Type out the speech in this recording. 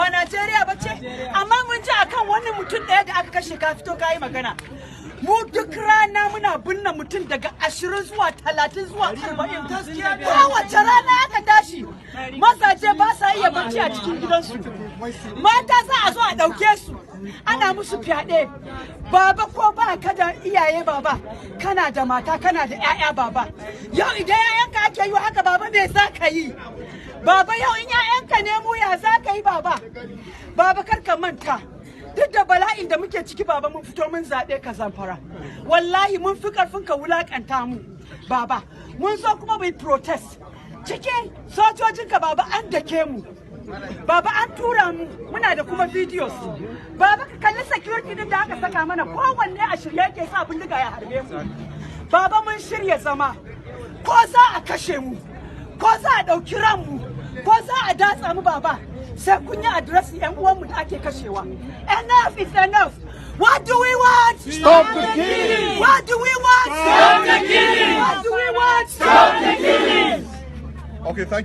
ba Najeriya ba ce, amma mun ji akan wani mutum ɗaya da aka kashe ka fito ka yi magana. Mu duk rana muna binne mutum daga 20 zuwa 30 zuwa 40. Kowace rana aka tashi, mazaje ba sa iya bacci a cikin gidansu. Mata za a zo a ɗauke su, ana musu fyaɗe. Baba ko ba ka da iyaye baba, kana da mata, kana da 'ya'ya baba. Yau idan 'ya'yanka ake yi haka baba me za ka yi? Baba yau in 'ya'yanka ne mu ya za ka yi baba? Baba kar ka manta. Duk da bala'in da muke ciki baba mun fito mun zaɓe ka Zamfara. Wallahi mun fi ƙarfin ka wulaƙanta mu baba. Mun zo kuma mu yi protest. Cikin sojojinka baba an dake mu. Baba an tura mu, muna da kuma videos. Baba ka kalli security din da aka saka mana, kowanne a shirye yake sa bindiga ya harbe mu. Baba mun shirya zama, ko za a kashe mu, ko za a ɗauki ranmu, ko za a datsa mu baba. Sai kun yi adresi 'yan uwanmu da ake kashewa. Enough is enough. What do we want? Stop the killing. What do we want? Stop the killing. What do we want? Stop the killing. Okay, thank you.